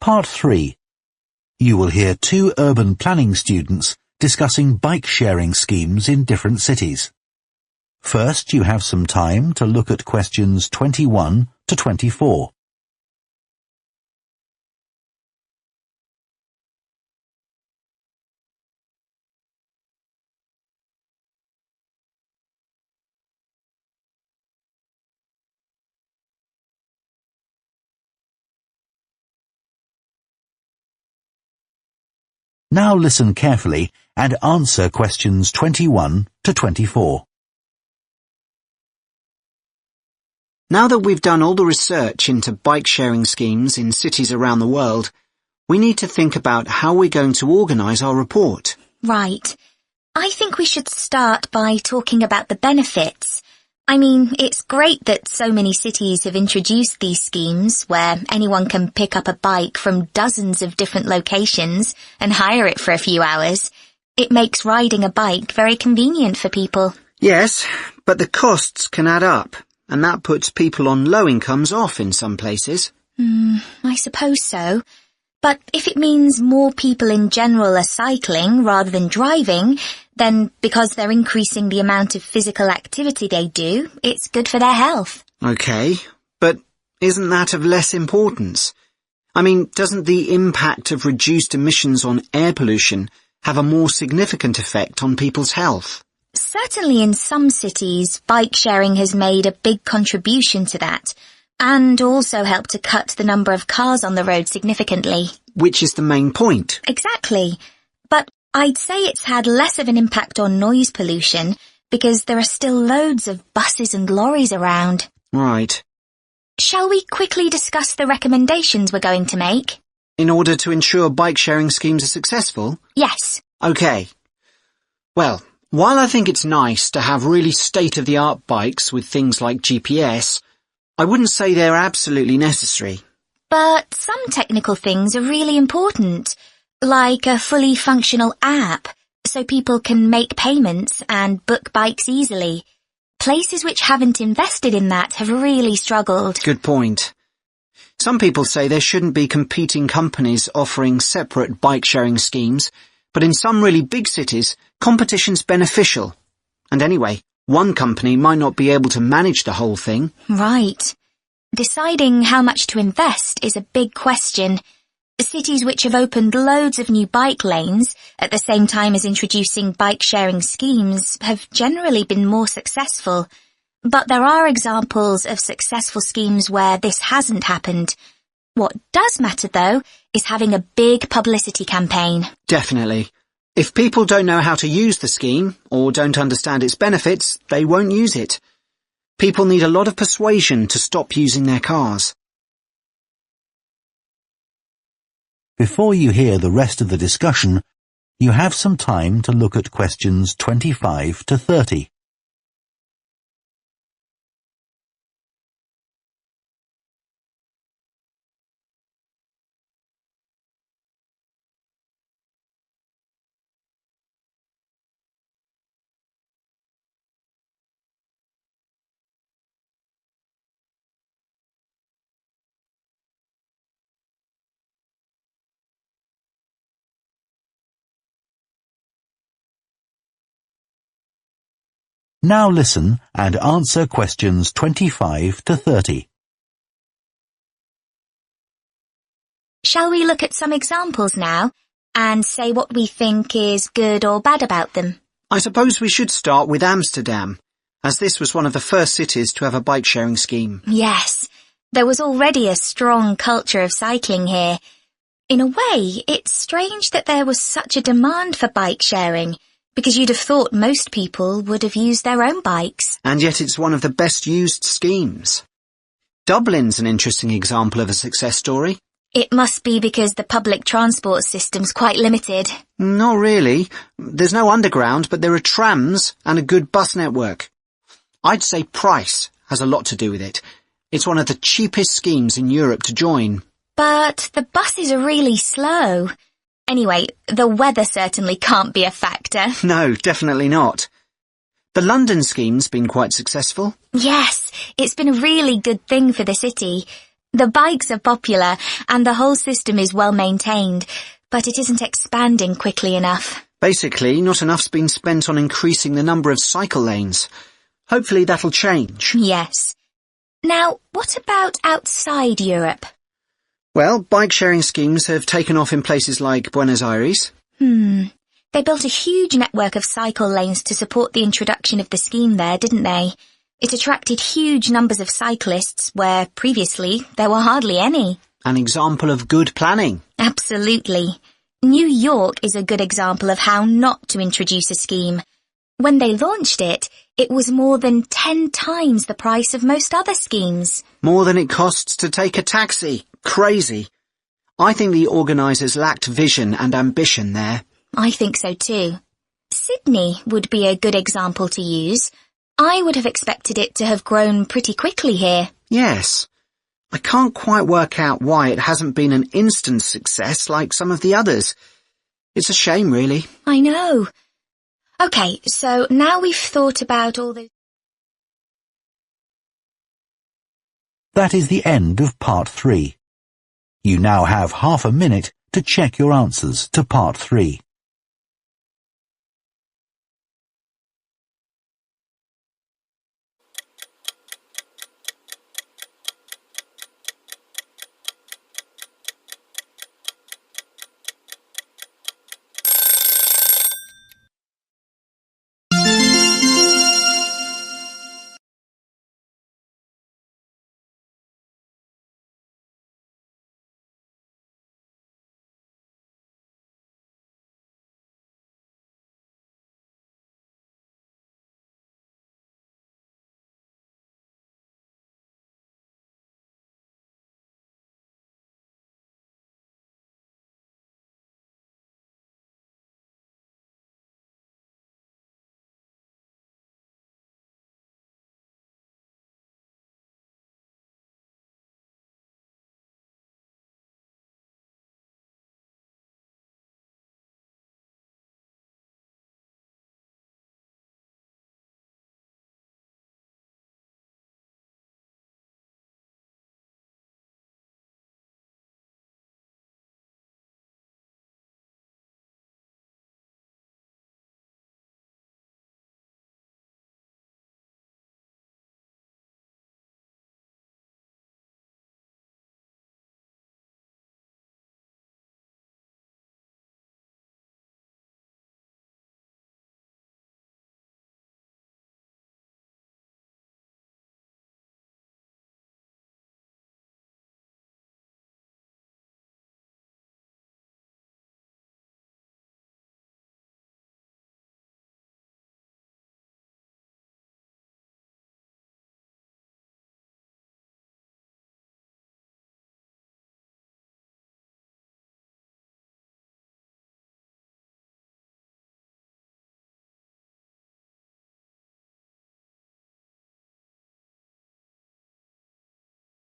Part 3. You will hear two urban planning students discussing bike-sharing schemes in different cities. First, you have some time to look at questions 21 to 24. Now listen carefully and answer questions 21 to 24. Now that we've done all the research into bike-sharing schemes in cities around the world, we need to think about how we're going to organise our report. Right. I think we should start by talking about the benefits. I mean, it's great that so many cities have introduced these schemes where anyone can pick up a bike from dozens of different locations and hire it for a few hours. It makes riding a bike very convenient for people. Yes, but the costs can add up, and that puts people on low incomes off in some places. I suppose so. But if it means more people in general are cycling rather than driving, then because they're increasing the amount of physical activity they do, it's good for their health. OK, but isn't that of less importance? I mean, doesn't the impact of reduced emissions on air pollution have a more significant effect on people's health? Certainly in some cities, bike sharing has made a big contribution to that, and also helped to cut the number of cars on the road significantly. Which is the main point. Exactly. But I'd say it's had less of an impact on noise pollution because there are still loads of buses and lorries around. Right. Shall we quickly discuss the recommendations we're going to make? In order to ensure bike-sharing schemes are successful? Yes. OK. Well, while I think it's nice to have really state-of-the-art bikes with things like GPS, I wouldn't say they're absolutely necessary. But some technical things are really important, like a fully functional app, so people can make payments and book bikes easily. Places which haven't invested in that have really struggled. Good point. Some people say there shouldn't be competing companies offering separate bike-sharing schemes, but in some really big cities, competition's beneficial. And anyway, one company might not be able to manage the whole thing. Right. Deciding how much to invest is a big question. Cities which have opened loads of new bike lanes at the same time as introducing bike-sharing schemes have generally been more successful. But there are examples of successful schemes where this hasn't happened. What does matter, though, is having a big publicity campaign. Definitely. If people don't know how to use the scheme or don't understand its benefits, they won't use it. People need a lot of persuasion to stop using their cars. Before you hear the rest of the discussion, you have some time to look at questions 25 to 30. Now listen and answer questions 25 to 30. Shall we look at some examples now and say what we think is good or bad about them? I suppose we should start with Amsterdam, as this was one of the first cities to have a bike-sharing scheme. Yes, there was already a strong culture of cycling here. In a way, it's strange that there was such a demand for bike sharing, because you'd have thought most people would have used their own bikes. And yet it's one of the best used schemes. Dublin's an interesting example of a success story. It must be because the public transport system's quite limited. Not really. There's no underground, but there are trams and a good bus network. I'd say price has a lot to do with it. It's one of the cheapest schemes in Europe to join. But the buses are really slow. Anyway, the weather certainly can't be a factor. No, definitely not. The London scheme's been quite successful. Yes, it's been a really good thing for the city. The bikes are popular and the whole system is well maintained, but it isn't expanding quickly enough. Basically, not enough's been spent on increasing the number of cycle lanes. Hopefully that'll change. Yes. Now, what about outside Europe? Well, bike-sharing schemes have taken off in places like Buenos Aires. They built a huge network of cycle lanes to support the introduction of the scheme there, didn't they? It attracted huge numbers of cyclists where previously there were hardly any. An example of good planning. Absolutely. New York is a good example of how not to introduce a scheme. When they launched it, it was more than 10 times the price of most other schemes. More than it costs to take a taxi. Crazy. I think the organisers lacked vision and ambition there. I think so too. Sydney would be a good example to use. I would have expected it to have grown pretty quickly here. Yes. I can't quite work out why it hasn't been an instant success like some of the others. It's a shame, really. I know. OK, so now we've thought about all those... That is the end of part 3. You now have half a minute to check your answers to part 3.